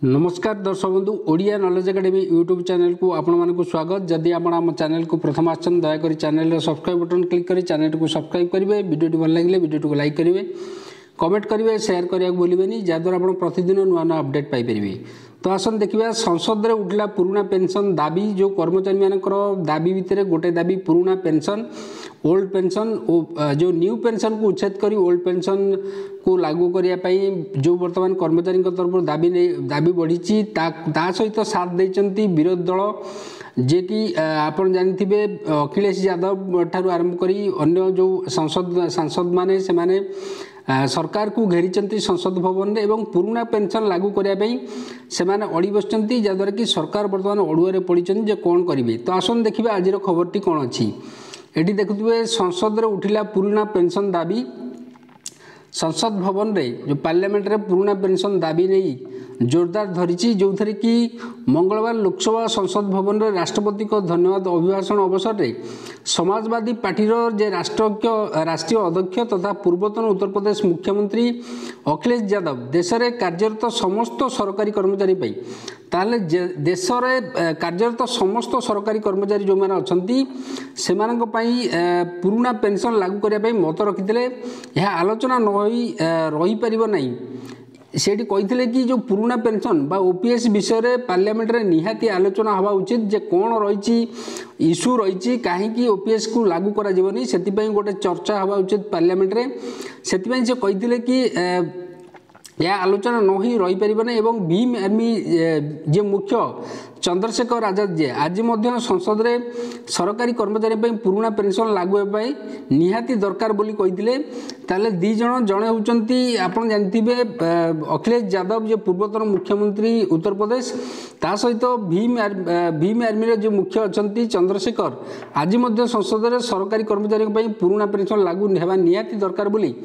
नमस्कार दर्शक बंधु Odia knowledge academy YouTube channel को आपण मानक स्वागत। जदि आप आम चैनल को प्रथम आछन दयाकोरी चैनल सब्सक्राइब बटन क्लिक करी चैनल को सब्सक्राइब करेंगे। वीडियो भल लगे वीडियो को लाइक करेंगे, कमेंट करेंगे, शेयर करने भूलें जहाँद्वारा आप प्रतिदिन नुआ नुआ अपडेट पाइपर। तो आसन देखिए संसद में उठला पुराना पेंशन दाबी जो कर्मचारी मानकर दाबी भितर गोटे दाबी पुराना पेंशन ओल्ड पेंशन जो न्यू पेंशन को उच्छेद करी ओल्ड पेंशन को लागू करने जो वर्तमान कर्मचारी तरफ दाबी बढ़ी सहित साथ देती विरोधी दल जे कि आप जानते अखिलेश यादव ठारू आरंभ करी अन्य जो सांसद माने से माने सरकार को घेरी संसद भवन में एवं पुराना पेंशन लागू करने से अड़ी बस जहाँद्वारा कि सरकार बर्तमान अड़ुआ पड़ी कौन करेंगे। तो आसन देखिए आज खबरटी कौन अच्छी एटी देखुए संसद में उठिला पुराना पेंशन दाबी। संसद भवन में जो पार्लियामेंट रे पुराना पेंशन दाबी नहीं जोरदार धरी जो थे कि मंगलवार लोकसभा संसद भवन में राष्ट्रपति को धन्यवाद अभिभाषण अवसर में समाजवादी पार्टी जे राष्ट्रीय अध्यक्ष तथा पूर्वतन उत्तर प्रदेश मुख्यमंत्री अखिलेश यादव देश में कार्यरत समस्त सरकारी कर्मचारी ताले देश में कार्यरत समस्त सरकारी कर्मचारी जो मैंने अच्छा से पुराना पेंशन लागू करने मत रखी यह आलोचना न रही पार नहीं। सेठी कही कि जो पुराना पेंशन बा ओपीएस विषय में पार्लियामेंट रे निहाती आलोचना हवा उचित जे कौन रही इश्यू रही कहीं ओपीएस को लागू करा जीवनी से गोटे चर्चा हवा उचित पार्लियामेंट रे से कही कि यह आलोचना न ही रही पार एवं भीम आर्मी जे मुख्य चंद्रशेखर आजाद जे आज संसद में सरकारी कर्मचारी पुराना पेंशन लागू होगा निहाती दरकार बोली कही ताले दी जन जड़े होती आप जानते अखिलेश यादव जो पूर्वतन मुख्यमंत्री उत्तर प्रदेश ता सहित भीम आर्मी जो मुख्य अच्छा चंद्रशेखर आज संसद में सरकारी कर्मचारी पुराना पेंशन लागू होगा निहाती दरकार बोली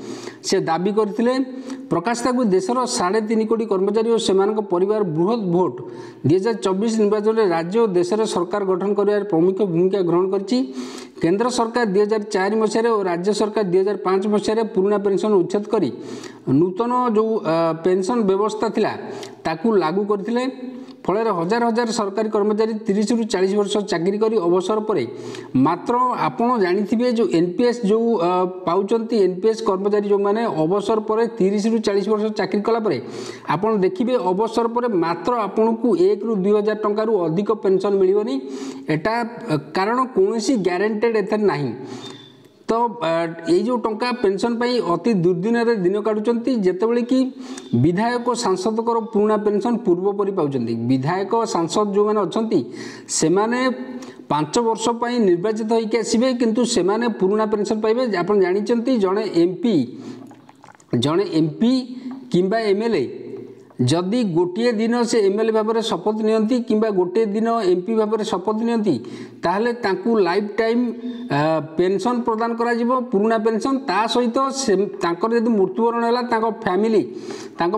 से दाबी करते। प्रकाश ताकू देशर 3.5 कोटी कर्मचारी और सेमानक परिवार बृहत भोट 2024 निर्वाचन में राज्य और देश में सरकार गठन कर प्रमुख भूमिका ग्रहण करी। केंद्र सरकार 2004 मसीह और राज्य सरकार 2005 मसीह पुराना पेंशन उच्छेद करी नूतन जो पेंशन व्यवस्था थिला ताकू लागू करथिले। फल हजार हजार सरकारी कर्मचारी 30 रु 40 वर्ष चाकरी करी अवसर पर मात्र आपड़ जानी जो एनपीएस जो पाँच एनपीएस कर्मचारी जो मैंने अवसर पर 30 रु 40 वर्ष चाकरी कलापर आप देखिए अवसर पर मात्र आपन को 1 रु 2 हजार टंका रु अधिक पेंशन मिलनी एटा कारण कौन ग्यारंटेड एथर नहीं। तो ये जो टंका पेंशन पाई अति दुर्दिन दिन काटुंट जितेबाला कि विधायक सांसद पुराना पेंशन पूर्वपरी पाँच विधायक सांसद जो मैंने अच्छा से 5 वर्ष निर्वाचित होकर आसवे किंतु से पुराना पेंशन पाइबे। आप जानते जड़े एमपी किंबा एमएलए जदि गोटे दिन से एमएलए भाव में शपथ नियंती किंबा गोटे दिन एमपी भाव में शपथ नियंती ताहले तांकू लाइफ टाइम पेंशन प्रदान करा जिवो पुराना पेंशन ता सहित यदि मृत्युवरण है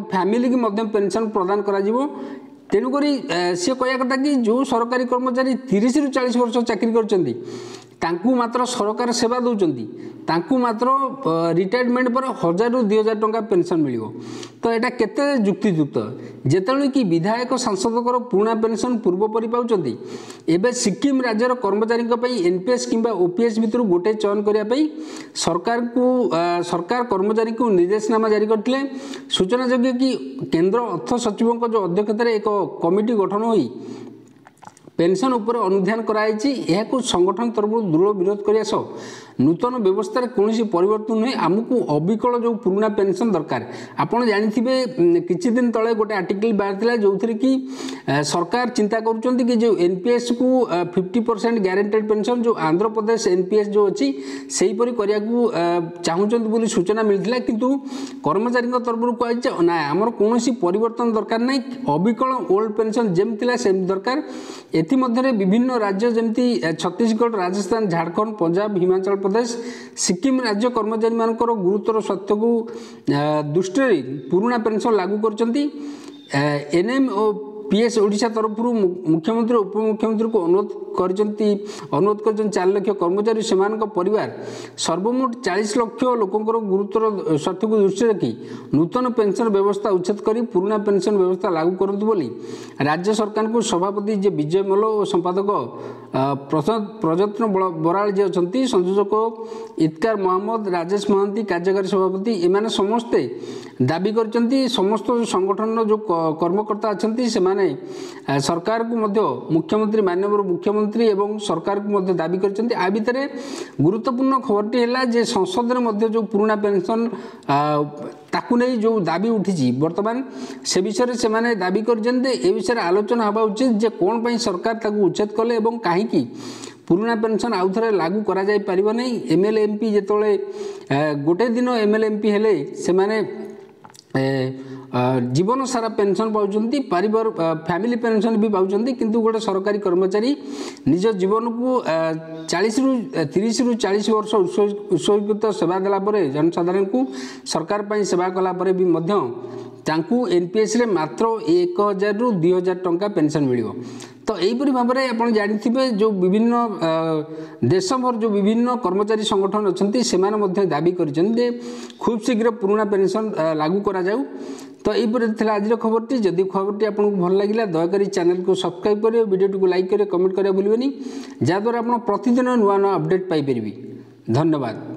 फैमिली की मध्य पेंशन प्रदान करा जिवो। तेणुक सी कह कथा कि जो सरकारी कर्मचारी 30 रु 40 वर्ष चाकरी करछंती तांकू मात्र सरकार सेवा दौरान तांकू मात्र रिटायरमेंट पर 1000 रु 2000 टंका पेंशन मिलियो। तो यहाँ केते जुक्तियुक्त जेतेबेले कि विधायक सांसद पुराना पेंशन पूर्वपरी पाँच एवं सिक्किम राज्यर कर्मचारी एनपीएस किंबा ओपीएस भितर गोटे चयन करने सरकार कर्मचारी को निर्देशनामा जारी करते। सूचनायोग्य कि केंद्र अर्थ सचिवों जो अध्यक्षतार एक कमिटी गठन होई पेंशन उपर अनुध्यान कराई यह संगठन तरफ दृढ़ विरोध करने सह नूतन व्यवस्था कौन परिवर्तन हुए आमको अविकल जो पुराना पेंशन दरकार। आपड़ जानते किछि दिन तले गोटे आर्टिकल बाहर जो थे कि सरकार चिंता करुँच कि जो एनपीएस को 50% ग्यारंटेड पेंशन जो आंध्र प्रदेश एनपीएस जो अच्छी से करने को चाहूँ सूचना मिलता किंतु कर्मचारी तरफ कहुई ना आमर कौन परिवर्तन दरकार ना अविकल ओल्ड पेंशन जमी सेम दरकार। एमध्य विभिन्न राज्य जमी छत्तीसगढ़ राजस्थान झारखंड पंजाब हिमाचल प्रदेश सिक्किम राज्य कर्मचारी मानकर गुरुतर स्वास्थ्य को दृष्टि पुराना पेंशन लागू कर एनएम और पीएस ओडिशा तरफ मुख्यमंत्री उपमुख्यमंत्री को अनुरोध अनुरोध कर 4 लाख कर्मचारी से परिवार सर्वमोट 40 लाख लोकंर गुरुतर स्वार्थ को दृष्टि रखी नूतन पेंशन व्यवस्था उच्छेद कर पुराना पेंशन व्यवस्था लागू करतु बोली राज्य सरकार को सभापति जे विजय मल्ल और संपादक प्रजत्न बराल जी अच्छा संयोजक इतकार मोहम्मद राजेश महांती कार्यकारी सभापति एमाने समस्ते दाबी करछन्ती समस्त संगठन जो कर्मकर्ता अच्छा से सरकार को मध्य मुख्यमंत्री माननीय मुख्यमंत्री एवं सरकार को मध्य दाबी करछन्ती आ भितर गुरुत्वपूर्ण खबरटी है जे संसद में मध्य जो पुराना पेंशन ताकू नहीं जो दाबी उठी वर्तमान से विषय से माने दाबी करछन्ते ए विषय आलोचना हवा उचित जे कोन पई सरकार ताकू उच्छेद कले एवं काहेकि पुराना पेंशन आउ थे लागू करा जाय परिबो नहीं एमएलए एमपी जेतोले गोटे दिन एमएलए एमपी हेले से माने जीवन सारा पेंशन पाँच परिवार फैमिली पेंशन भी पाँच किंतु गोटे सरकारी कर्मचारी निज जीवन को 40 रु 30 रु 40 वर्ष उत्सर्गित सेवा देलापर जनसाधारण को सरकार पर सेवा कलापर भी मध्य तांकू एनपीएस रे मात्र 1000 रु 2000 टंका पेंशन मिलियो। तो यहीपरी भाव में आप जानते जो विभिन्न देशभर जो विभिन्न कर्मचारी संगठन अच्छा से दाबी कर खूब शीघ्र पुराना पेंशन लागू करा जाऊ। तो यहीपरी थी आज खबरटी जदि खबरटी आपको भल लगे दयाकोरी चैनल को सब्सक्राइब करेंगे वीडियो को लाइक करेंगे कमेंट करेंगे भूलें जहाँद्वारा आप प्रतिदिन नुआ नुआ अपडेट पाइपर। धन्यवाद।